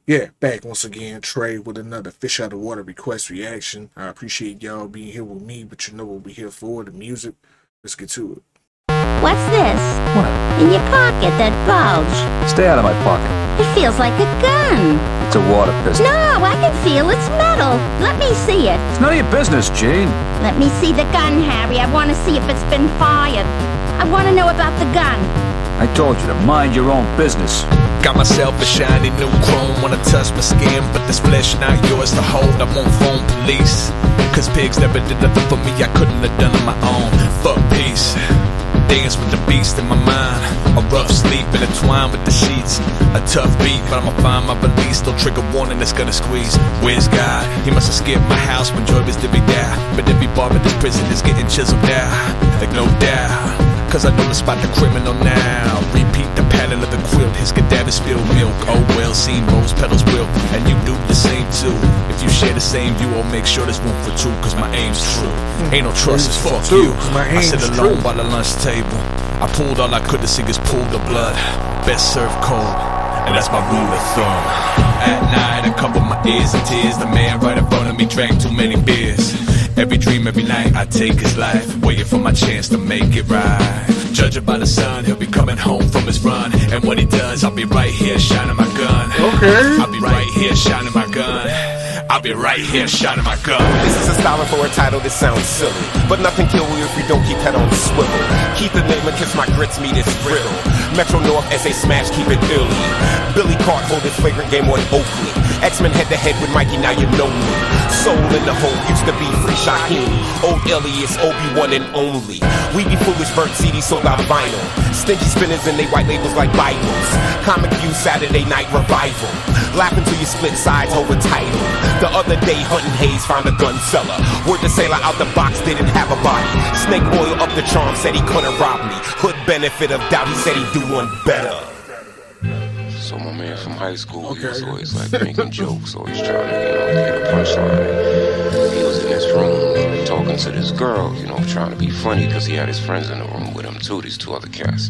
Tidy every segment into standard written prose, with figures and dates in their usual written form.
Yeah, back once again, Trey, with another Fish Out of Water request reaction. I appreciate y'all being here with me, but you know what we're here for, the music. Let's get to it. What's this? What? In your pocket, that bulge. Stay out of my pocket. It feels like a gun. It's a water pistol. No, I can feel it's metal. Let me see it. It's none of your business, Gene. Let me see the gun, Harry. I want to see if it's been fired. I want to know about the gun. I told you to mind your own business. Got myself a shiny new chrome. Wanna touch my skin, but this flesh not yours to hold. I won't phone police, cause pigs never did nothing for me I couldn't have done on my own. Fuck peace. Dance with the beast in my mind. A rough sleep intertwined with the sheets. A tough beat, but I'ma find my release. Don't trigger warning that's gonna squeeze. Where's God? He must have skipped my house when Joy was divvied out. But every bar in this prison is getting chiseled out. Like no doubt, cause I know the spot the criminal now. Repeat the pattern of the quilt. His cadavers spill milk. Oh well, seen rose petals wilt. And you do the same too. If you share the same view, I'll make sure there's room for two. Cause my aim's true. Ain't no trust, it's fuck you. I sit alone by the lunch table. I pulled all I could to see is pool of blood. Best served cold, and that's my rule of thumb. At night I cover my ears in tears. The man right in front of me drank too many beers. Every dream, every night I take his life, waiting for my chance to make it right. Judging by the sun, he'll be coming home from his run. And when he does, I'll be right here shining my gun. Okay. I'll be right here shining my gun. I'll be right here shining my gun. This is a style for a title that sounds silly, but nothing kill you if you don't keep head on the swivel. Keep the name and kiss my grits, meet this riddle. Metro North, SA Smash, keep it illy. Billy Cart hold his flagrant game on Oakley. X-Men head to head with Mikey, now you know me. Soul in the hole, used to be Free Shaheem. Old Elias, Obi-Wan and only. We be foolish, burnt CD sold out vinyl. Stinky spinners and they white labels like Bibles. Comic View Saturday night revival. Laughing till you split sides over title. The other day hunting Hayes found a gun seller. Word the sailor out the box didn't have a body. Snake oil up the charm, said he couldn't rob me. Hood benefit of doubt, he said he'd do one better. So my man from high school, he was always like making jokes, always trying to, get a punchline. He was in his room talking to this girl, trying to be funny because he had his friends in the room with him too, these two other cats.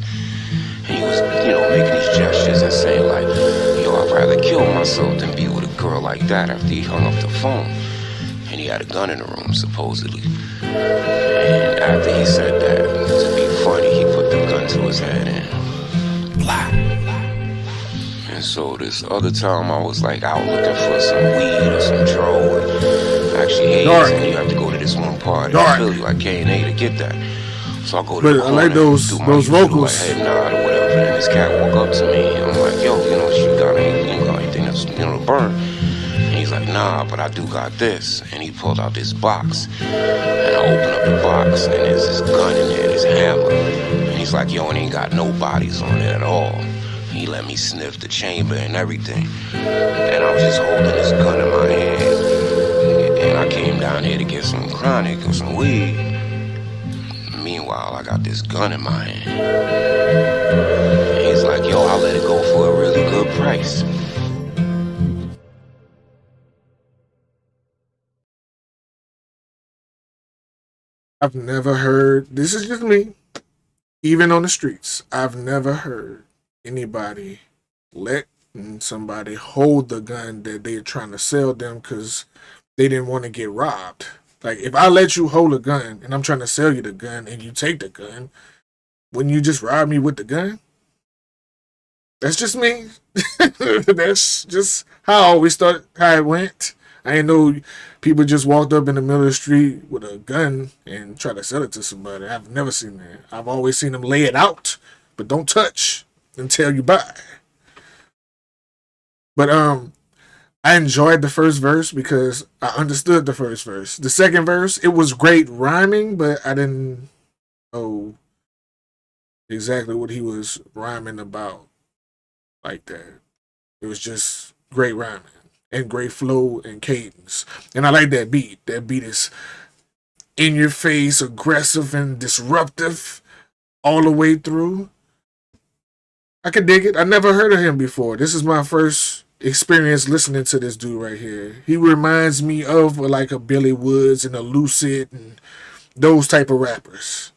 And he was, making these gestures and saying like, I'd rather kill myself than be with a girl like that after he hung up the phone. And he had a gun in the room, supposedly. And after he said that, to be funny, he put the gun to his head and blah. And so this other time I was like out looking for some weed or some dro. Actually, Hayes, and you have to go to this one party. I feel you like K&A to get that. So I go to the corner, I like those vocals. Like head nod or whatever. And this cat walk up to me. I'm like, yo, you got anything that's, to burn? And he's like, nah, but I do got this. And he pulled out this box. And I open up the box, and there's this gun in there, this hammer. And he's like, yo, it ain't got no bodies on it at all. He let me sniff the chamber and everything. And I was just holding this gun in my hand. And I came down here to get some chronic or some weed. Meanwhile, I got this gun in my hand. And he's like, yo, I'll let it go for a really good price. I've never heard, this is just me, even on the streets, I've never heard anybody let somebody hold the gun that they're trying to sell them because they didn't want to get robbed. Like, if I let you hold a gun and I'm trying to sell you the gun and you take the gun, wouldn't you just rob me with the gun? That's just me. That's just how I always thought how it went. I didn't know people just walked up in the middle of the street with a gun and try to sell it to somebody. I've never seen that. I've always seen them lay it out, but don't touch until you buy. But I enjoyed the first verse because I understood the first verse. The second verse, it was great rhyming, but I didn't know exactly what he was rhyming about like that. It was just great rhyming and great flow and cadence. And I like that beat. That beat is in your face, aggressive and disruptive all the way through. I could dig it. I never heard of him before. This is my first experience listening to this dude right here. He reminds me of like a Billy Woods and a Lucid and those type of rappers.